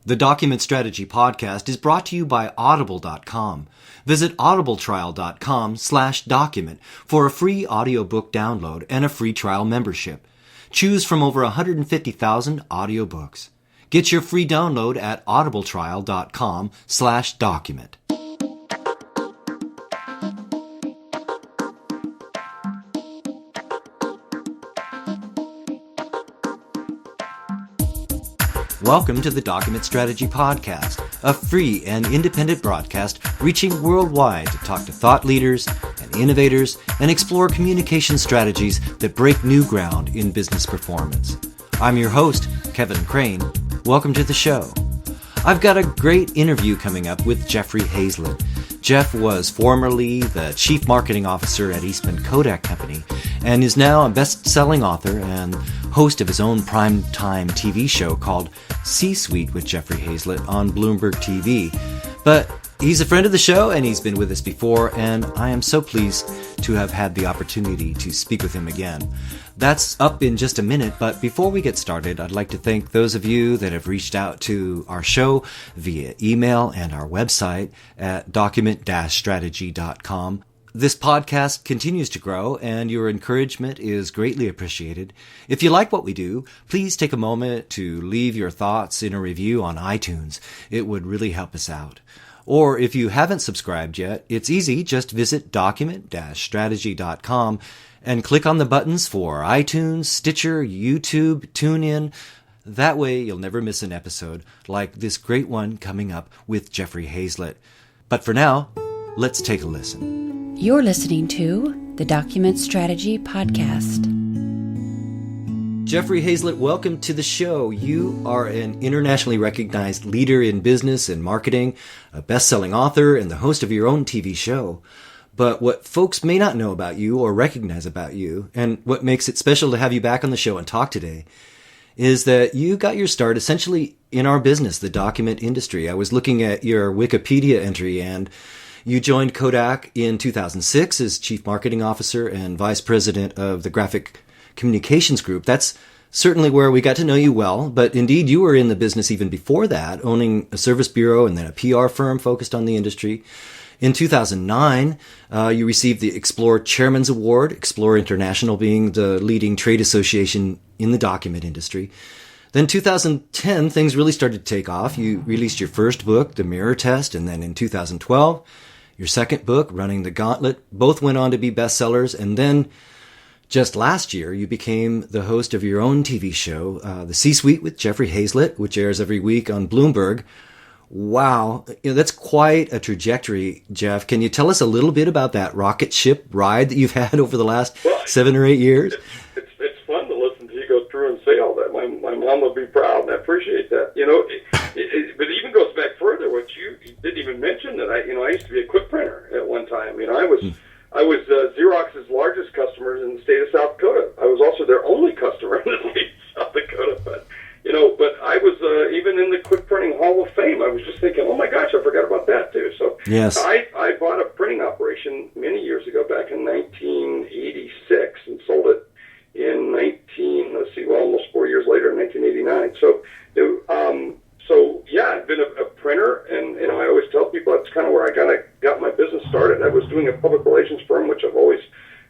The Document Strategy Podcast is brought to you by Audible.com. Visit audibletrial.com/document for a free audiobook download and a free trial membership. Choose from over 150,000 audiobooks. Get your free download at audibletrial.com/document. Welcome to the Document Strategy Podcast, a free and independent broadcast reaching worldwide to talk to thought leaders and innovators and explore communication strategies that break new ground in business performance. I'm your host, Kevin Crane. Welcome to the show. I've got a great interview coming up with Jeffery Hayzlett. Jeff was formerly the Chief Marketing Officer at Eastman Kodak Company and is now a best-selling author and host of his own primetime TV show called C-Suite with Jeffrey Hayzlett on Bloomberg TV. But he's a friend of the show and he's been with us before, and I am so pleased to have had the opportunity to speak with him again. That's up in just a minute, but before we get started, I'd like to thank those of you that have reached out to our show via email and our website at document-strategy.com. This podcast continues to grow, and your encouragement is greatly appreciated. If you like what we do, please take a moment to leave your thoughts in a review on iTunes. It would really help us out. Or if you haven't subscribed yet, it's easy. Just visit document-strategy.com and click on the buttons for iTunes, Stitcher, YouTube, TuneIn. That way you'll never miss an episode like this great one coming up with Jeffrey Hayzlett. But for now, let's take a listen. You're listening to the Document Strategy Podcast. Jeffrey Hayzlett, welcome to the show. You are an internationally recognized leader in business and marketing, a best-selling author, and the host of your own TV show. But what folks may not know about you or recognize about you, and what makes it special to have you back on the show and talk today, is that you got your start essentially in our business, the document industry. I was looking at your Wikipedia entry, and you joined Kodak in 2006 as Chief Marketing Officer and Vice President of the Graphic Communications Group. That's certainly where we got to know you well, but indeed you were in the business even before that, owning a service bureau and then a PR firm focused on the industry. In 2009, you received the Explore Chairman's Award, Explore International being the leading trade association in the document industry. Then 2010, things really started to take off. You released your first book, The Mirror Test, and then in 2012, your second book, Running the Gauntlet. Both went on to be bestsellers, and then just last year, you became the host of your own TV show, The C-Suite with Jeffrey Hayzlett, which airs every week on Bloomberg. Wow, that's quite a trajectory, Jeff. Can you tell us a little bit about that rocket ship ride that you've had over the last 7 or 8 years? It's fun to listen to you go through and say all that. My mom would be proud, and I appreciate that. You know, but it even goes back further. What you didn't even mention that I used to be a quick printer at one time. You know, I was Xerox's largest customer in the state of South Dakota. I was also their only customer in the state of South Dakota. But I was even in the quick printing Hall of Fame. I was just thinking, oh my gosh, I forgot about that too. So yes. I bought a printing operation many years ago, back in 1986, and sold it in almost 4 years later, in 1989. So I've been a printer, and I always tell people that's kind of where I got my business started. I was doing a public relations firm, which I've always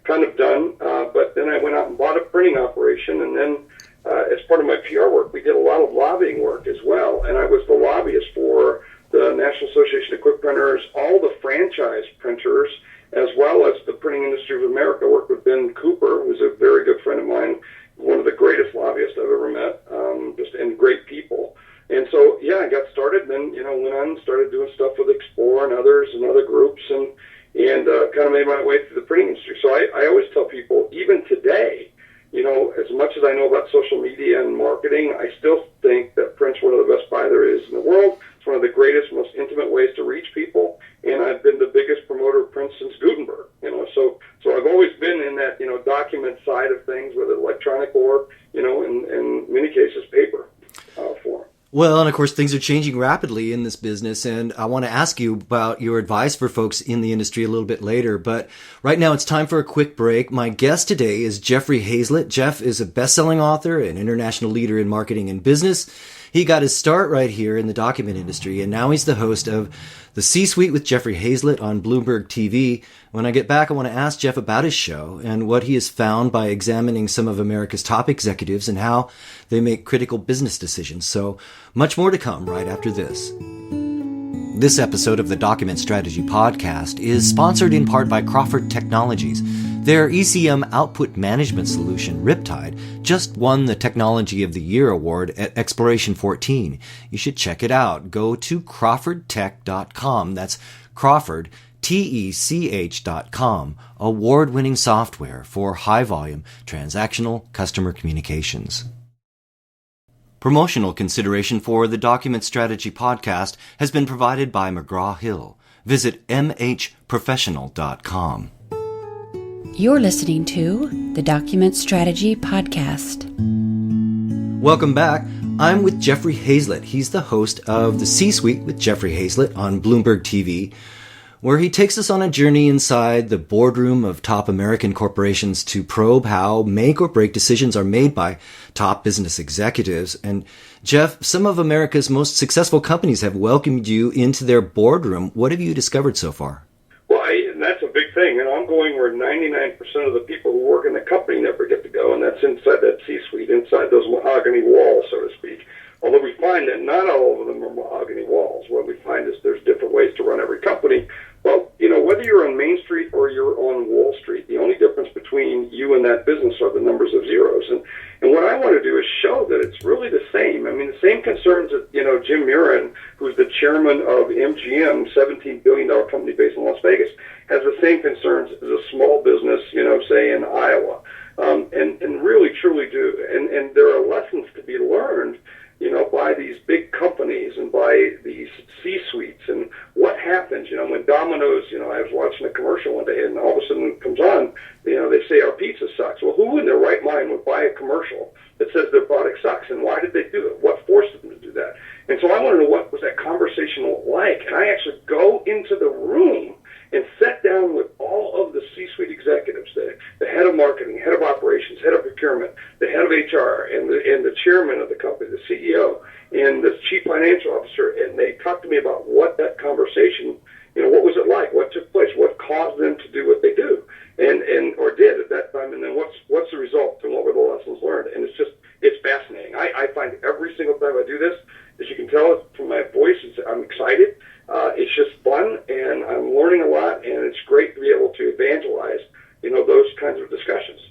kind of done, but then I went out and bought a printing operation, and then as part of my PR work, we did a lot of lobbying work as well, and I was the lobbyist for the National Association of Quick Printers, all the franchise printers, as well as the Printing Industry of America. I worked with Ben Cooper, who's a very good friend of mine, one of the greatest lobbyists I've ever met, and great people. And so, I got started, and then, went on and started doing stuff with Explore and others and other groups, and kind of made my way through the printing industry. So I always tell people, even today, as much as I know about social media and marketing, I still think that print's one of the best buy there is in the world. It's one of the greatest, most intimate ways to reach people, and I've been the biggest promoter of print since Gutenberg. So I've always been in that document side of things, whether electronic or in many cases paper form. Well, and of course, things are changing rapidly in this business, and I want to ask you about your advice for folks in the industry a little bit later. But right now, it's time for a quick break. My guest today is Jeffrey Hayzlett. Jeff is a best-selling author and international leader in marketing and business. He got his start right here in the document industry, and now he's the host of the C-Suite with Jeffrey Hayzlett on Bloomberg TV. When I get back, I want to ask Jeff about his show and what he has found by examining some of America's top executives and how they make critical business decisions. So much more to come right after this. This episode of the Document Strategy Podcast is sponsored in part by Crawford Technologies. Their ECM output management solution, Riptide, just won the Technology of the Year award at Exploration 14. You should check it out. Go to crawfordtech.com. That's Crawford, TECH.com. Award-winning software for high-volume transactional customer communications. Promotional consideration for the Document Strategy Podcast has been provided by McGraw-Hill. Visit mhprofessional.com. You're listening to the Document Strategy Podcast. Welcome back. I'm with Jeffrey Hayzlett. He's the host of the C-Suite with Jeffrey Hayzlett on Bloomberg TV, where he takes us on a journey inside the boardroom of top American corporations to probe how make or break decisions are made by top business executives. And Jeff, some of America's most successful companies have welcomed you into their boardroom. What have you discovered so far? Well, and that's a big thing. And I'm going where 99% of the people who work in the company never get to go, and that's inside that C-suite, inside those mahogany walls, so to speak. Although we find that not all of them are mahogany walls. What we find is there's different ways to run every company. Well, whether you're on Main Street or you're on Wall Street, the only difference between you and that business are the numbers of zeros. And what I want to do is show that it's really the same. I mean, the same concerns that, Jim Murin, who's the chairman of MGM, $17 billion company based in Las Vegas, has the same concerns as a small business, say in Iowa. And really, truly do. And there are lessons to be learned by these big companies and by these C-suites. And what happens, when Domino's, I was watching a commercial one day and all of a sudden it comes on, they say our pizza sucks. Well, who in their right mind would buy a commercial that says their product sucks? And why did they do it? What forced them to do that? And so I want to know, what was that conversation like? And I actually go into the room and sat down with all of the C-suite executives, the head of marketing, head of operations, head of procurement, the head of HR, and the chairman of the company, the CEO, and the chief financial officer, and they talked to me about what that conversation, what was it like, what took place, what caused them to do what they do, or did at that time, and then what's the result, and what were the lessons learned. And it's fascinating. I find every single time I do this, as you can tell from my voice, I'm excited. It's just fun, and I'm learning a lot, and it's great to be able to evangelize, those kinds of discussions.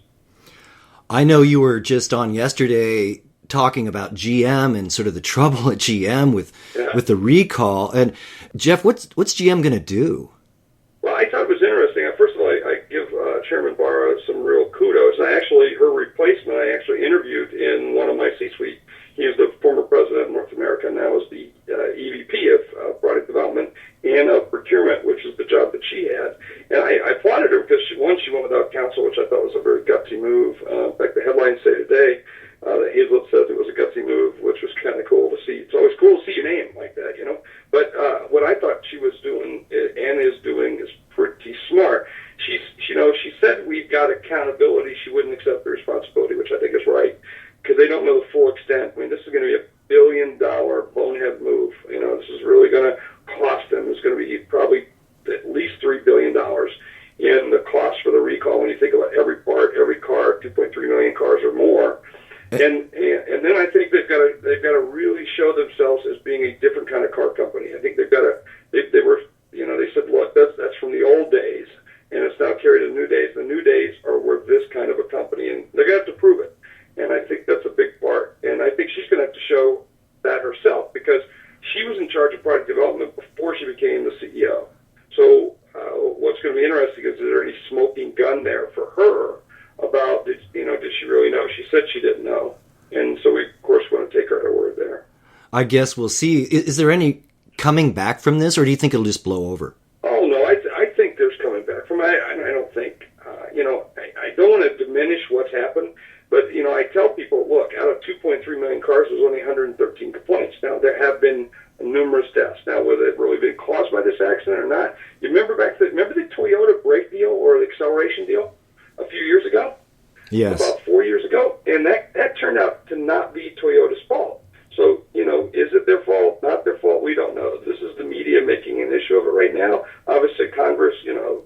I know you were just on yesterday talking about GM and sort of the trouble at GM with the recall. And Jeff, what's GM going to do? Well, I thought it was interesting. First of all, I give Chairman Barra some real kudos. Her replacement, I actually interviewed in one of my C-suite. He is the former president of North America, now is the EVP of product development and of procurement, which is the job that she had. And I applauded her because she went without counsel, which I thought was a very gutsy move. In fact, the headlines say today that Hayzlett said it was a gutsy move, which was kind of cool to see. It's always cool to see your name like that, But what I thought she was doing and is doing is pretty smart. She said we've got accountability. She wouldn't accept the responsibility, which I think is right, because they don't know the full extent. I mean, this is going to be $1 billion bonehead move. This is really going to cost them. It's going to be probably at least $3 billion in the cost for the recall. When you think about every part, every car, 2.3 million cars or more, and then I think they've got to really show themselves as being a different kind of car company. I think they've got to. They were, they said, look, that's from the old days, and it's now carried to the new days. The new days are we're this kind of a company, and they're going to have to prove it. And I think that's a big part. And I think she's going to have to show that herself, because she was in charge of product development before she became the CEO. So what's going to be interesting is there any smoking gun there for her about, did she really know? She said she didn't know. And so we, of course, want to take her at her word there. I guess we'll see. Is there any coming back from this, or do you think it'll just blow over? Oh, no, I think there's coming back from it. I don't think, I don't want to diminish what's happened. But, I tell people, look, out of 2.3 million cars, there's only 113 complaints. Now, there have been numerous deaths. Now, whether they've really been caused by this accident or not, you remember the Toyota brake deal or the acceleration deal a few years ago? Yes. About 4 years ago. And that turned out to not be Toyota's fault. So, Is it their fault? Not their fault? We don't know. This is the media making an issue of it right now. Obviously, Congress,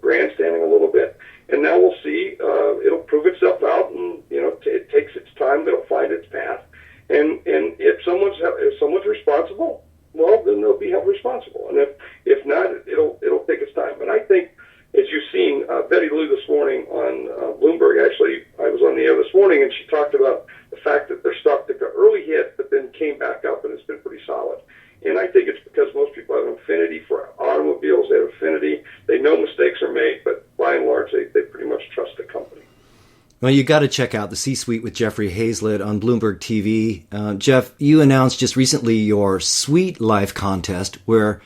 grandstanding a little bit. And now we'll see. It'll prove itself out, and it takes its time. It'll find its path. And if someone's responsible, well, then they'll be held responsible. And if not, it'll take its time. But I think, as you've seen, Betty Lou this morning on Bloomberg, actually, I was on the air this morning, and she talked about the fact that their stock took an early hit, but then came back up, and it's been pretty solid. And I think it's because most people have an affinity for automobiles. They have affinity. They know mistakes are made, but by and large, they pretty much trust the company. Well, you got to check out the C-Suite with Jeffery Hayzlett on Bloomberg TV. Jeff, you announced just recently your Suite Life contest, where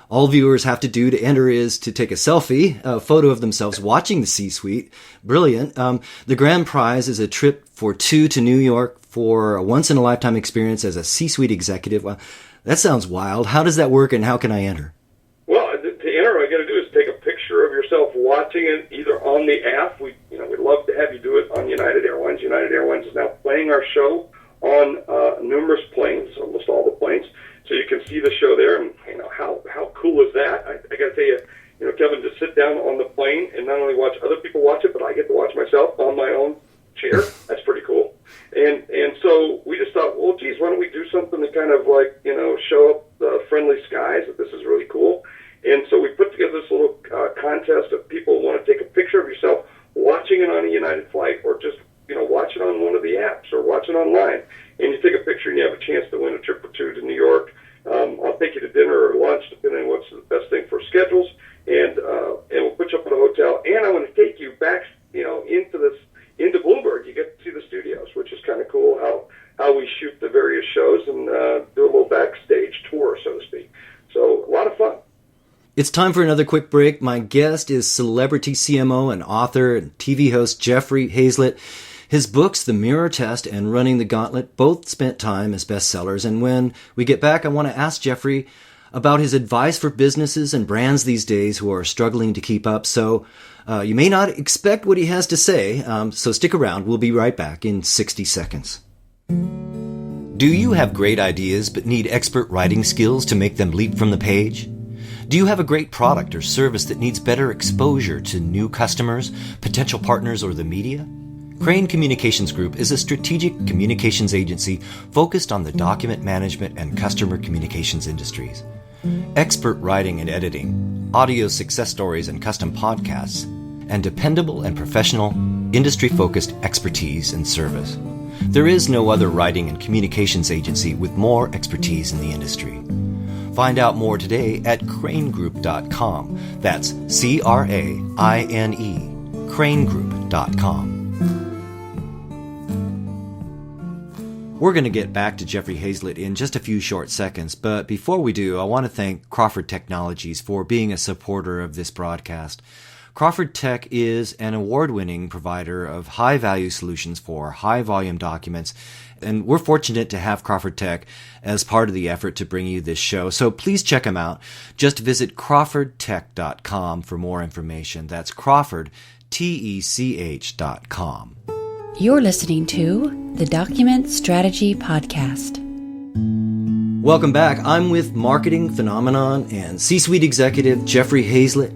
all viewers have to do to enter is to take a selfie, a photo of themselves watching the C-Suite. Brilliant. The grand prize is a trip for two to New York for a once-in-a-lifetime experience as a C-Suite executive. Well, that sounds wild. How does that work, and how can I enter? Well, to enter, all you got to do is take a picture of yourself watching it either on the app. We'd love to have you do it on United Airlines. United Airlines is now playing our show on numerous planes, almost all the planes. So you can see the show there, and how cool is that? I got to tell you, Kevin, to sit down on the plane and not only watch other people watch it, but I get to watch myself on my own chair. That's pretty cool. And so we just thought, well, geez, why don't we do something to kind of show up the friendly skies, that this is really cool. And so we put together this little contest of people who want to take a picture of yourself watching it on a United flight, or just watch it on one of the apps, or watch it online. And you take a picture and you have a chance to win a trip or two to New York. I'll take you to dinner or lunch, depending on what's the best thing for schedules. And we'll put you up in a hotel. And I want to take you back, into Bloomberg. You get to see the studios, which is kind of cool, how we shoot the various shows, and do a little backstage tour, so to speak. So a lot of fun. It's time for another quick break. My guest is Celebrity CMO and author and TV host Jeffrey Hayzlett. His books, The Mirror Test and Running the Gauntlet, both spent time as bestsellers. And when we get back, I want to ask Jeffrey about his advice for businesses and brands these days who are struggling to keep up. So you may not expect what he has to say, so stick around. We'll be right back in 60 seconds. Do you have great ideas but need expert writing skills to make them leap from the page? Do you have a great product or service that needs better exposure to new customers, potential partners, or the media? Crane Communications Group is a strategic communications agency focused on the document management and customer communications industries. Expert writing and editing, audio success stories and custom podcasts, and dependable and professional, industry-focused expertise and service. There is no other writing and communications agency with more expertise in the industry. Find out more today at cranegroup.com. That's CRAINE, cranegroup.com. We're going to get back to Jeffrey Hayzlett in just a few short seconds, but before we do, I want to thank Crawford Technologies for being a supporter of this broadcast. Crawford Tech is an award-winning provider of high-value solutions for high-volume documents, and we're fortunate to have Crawford Tech as part of the effort to bring you this show. So please check them out. Just visit crawfordtech.com for more information. That's Crawford, TECH.com. You're listening to the Document Strategy Podcast. Welcome back. I'm with marketing phenomenon and C-suite executive Jeffrey Hayzlett.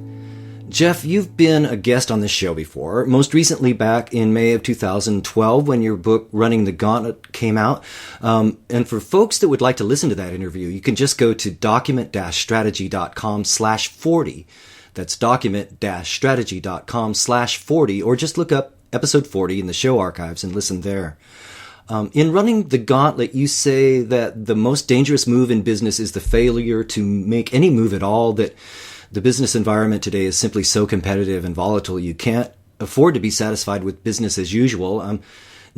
Jeff, you've been a guest on this show before, most recently back in May of 2012 when your book Running the Gauntlet came out. And for folks that would like to listen to that interview, you can just go to document-strategy.com/40. That's document-strategy.com/40, or just look up episode 40 in the show archives and listen there. In Running the Gauntlet, you say that the most dangerous move in business is the failure to make any move at all, that the business environment today is simply so competitive and volatile you can't afford to be satisfied with business as usual.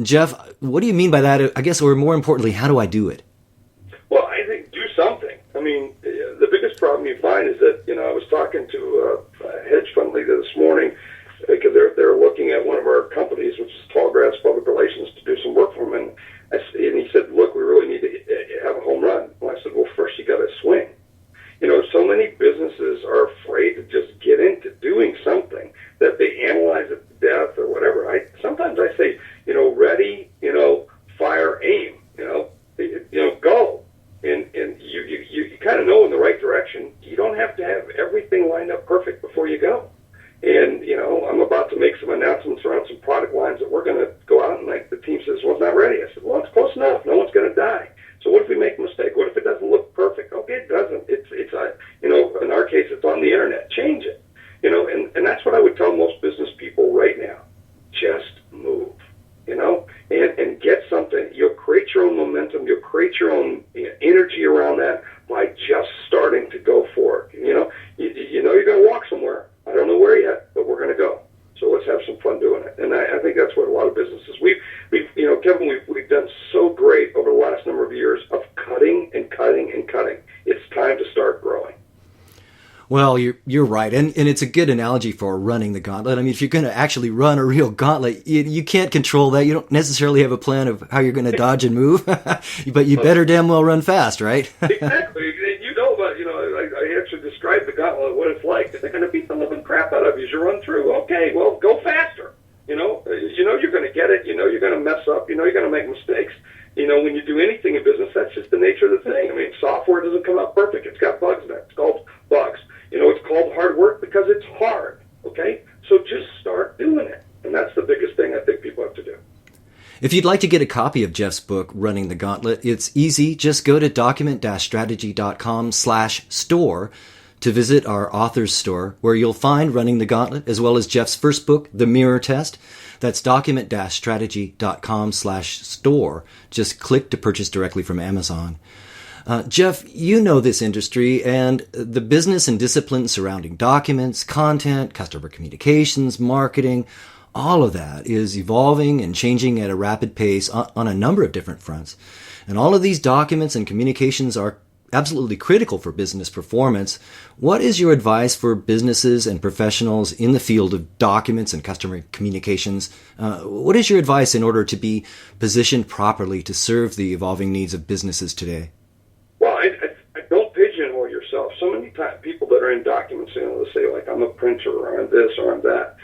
Jeff, what do you mean by that? I guess, or more importantly, how do I do it? Well, I think do something. I mean, the biggest problem you find is that, I was talking to a hedge fund leader this morning, because they're looking at one of our companies, which is Tallgrass Public Relations, to do some work for them. And he said, look, we really need to have a home run. Well, I said, well, first you got to swing. So many businesses are afraid to just get into doing something, that they analyze it to death or whatever. Sometimes I say, ready, fire, aim, go. And have to have everything lined up perfect before you go. And, I'm about to make some announcements around some product lines that we're going to go out and the team says, well, it's not ready. I said, well, it's close enough. No one's going to die. So what if we make a mistake? What if it doesn't look perfect? Okay, it doesn't. It's in our case, it's on the internet. Change it. And that's what I would tell most business people right now. Just move, and get something. You'll create your own momentum. You'll create your own energy around that by just starting to go for it. You're going to walk somewhere. I don't know where yet, but we're going to go. So let's have some fun doing it. And I think that's what a lot of businesses, Kevin, we've done so great over the last number of years of cutting and cutting and cutting. It's time to start growing. Well, you're right, and it's a good analogy for running the gauntlet. I mean, if you're going to actually run a real gauntlet, you can't control that. You don't necessarily have a plan of how you're going to dodge and move, but you better damn well run fast, right? Exactly. I actually described the gauntlet, what it's like. They're going to beat the living crap out of you as you run through. Okay, well, go faster. You're going to get it. You're going to mess up. You're going to make mistakes. When you do anything in business, that's just the nature of the thing. I mean, software doesn't come out perfect. It's got bugs in it. It's called bugs. It's called hard work because it's hard, okay? So just start doing it. And that's the biggest thing I think people have to do. If you'd like to get a copy of Jeff's book, Running the Gauntlet, it's easy. Just go to document-strategy.com/store to visit our author's store, where you'll find Running the Gauntlet, as well as Jeff's first book, The Mirror Test. That's document-strategy.com/store. Just click to purchase directly from Amazon. Jeff, you know this industry and the business and disciplines surrounding documents, content, customer communications, marketing, all of that is evolving and changing at a rapid pace on a number of different fronts. And all of these documents and communications are absolutely critical for business performance. What is your advice for businesses and professionals in the field of documents and customer communications? What is your advice in order to be positioned properly to serve the evolving needs of businesses today? Well, I don't pigeonhole yourself. So many people that are in documents, they'll say, I'm a printer, or I'm this, or I'm that.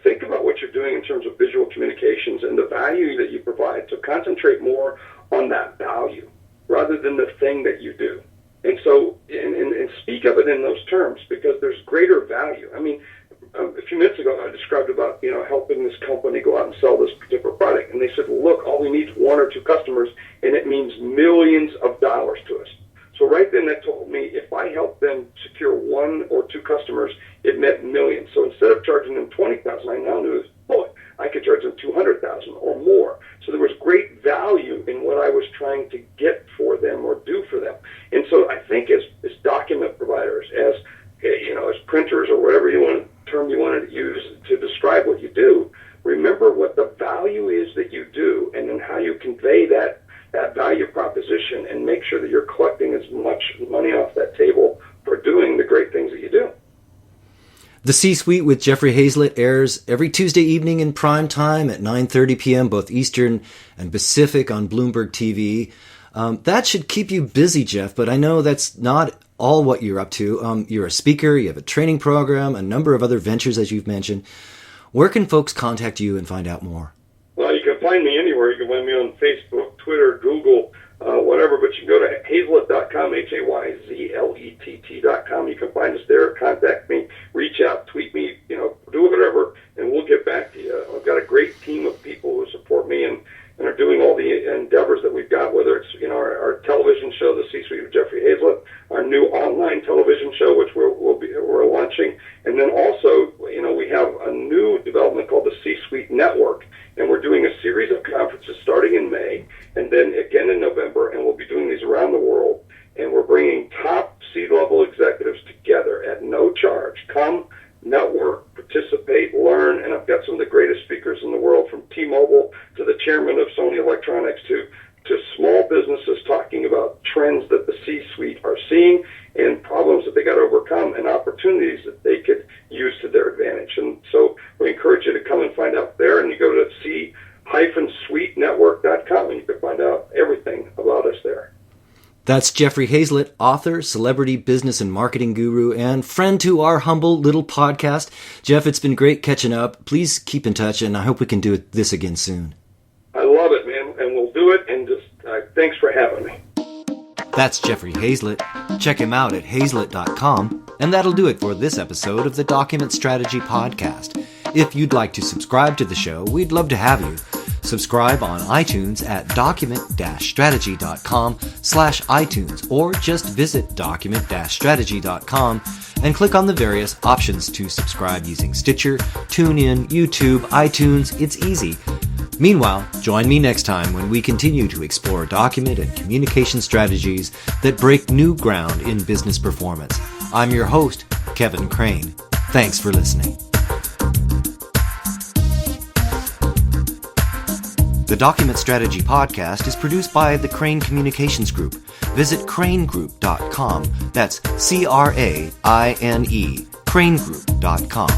Think about what you're doing in terms of visual communications and the value that you provide. So concentrate more on that value rather than the thing that you do. And so, and speak of it in those terms, because there's greater value. I mean, a few minutes ago, I described about, helping this company go out and sell this particular product. And they said, well, look, all we need is one or two customers, and it means millions of dollars to us. So right then that told me if I helped them secure one or two customers, it meant millions. So instead of charging them $20,000, I now knew, I could charge them $200,000 or more. So there was great value in what I was trying to get for them or do for them. And so I think as document providers, as printers, or whatever term you wanted to use to describe what you do, remember what the value is that you do, and then how you convey that value proposition, and make sure that you're collecting as much money off that table for doing the great things that you do. The C-Suite with Jeffrey Hayzlett airs every Tuesday evening in prime time at 9:30 p.m., both Eastern and Pacific, on Bloomberg TV. That should keep you busy, Jeff, but I know that's not all what you're up to. You're a speaker, you have a training program, a number of other ventures, as you've mentioned. Where can folks contact you and find out more? Well, you can find me anywhere. You can find me on Facebook, Twitter, Google, whatever, but you can go to Hayzlett.com, HAYZLETT.com. You can find us there, contact me, reach out, tweet me, do whatever, and we'll get back to you. I've got a great team of people who support me and are doing all the endeavors that we've got, whether it's our television show, The C-Suite of Jeffrey Hayzlett, our new online television show, which we're launching, and then also, we have a new development called the C-Suite Network, and we're doing a series of conferences starting in May, and then again in November, and we'll be doing these around the world, and we're bringing top C-level executives together at no charge. Come, network, participate, learn, and I've got some of the greatest speakers in the world, from T-Mobile to the chairman of Sony Electronics to small businesses, talking about trends that the C-suite are seeing and problems that they got to overcome and opportunities that they could use to their advantage. And so we encourage you to come and find out there, and you go to c-suitenetwork.com and you can find out everything about us there. That's Jeffrey Hayzlett, author, celebrity business and marketing guru, and friend to our humble little podcast. Jeff, it's been great catching up. Please keep in touch, and I hope we can do this again soon. I love it, man, and we'll do it, and just thanks for having me. That's Jeffrey Hayzlett. Check him out at hayzlett.com. And that'll do it for this episode of the Document Strategy Podcast. If you'd like to subscribe to the show, we'd love to have you. Subscribe on iTunes at document-strategy.com/iTunes, or just visit document-strategy.com and click on the various options to subscribe using Stitcher, TuneIn, YouTube, iTunes. It's easy. Meanwhile, join me next time when we continue to explore document and communication strategies that break new ground in business performance. I'm your host, Kevin Crane. Thanks for listening. The Document Strategy Podcast is produced by the Crane Communications Group. Visit cranegroup.com. That's CRAINE, cranegroup.com.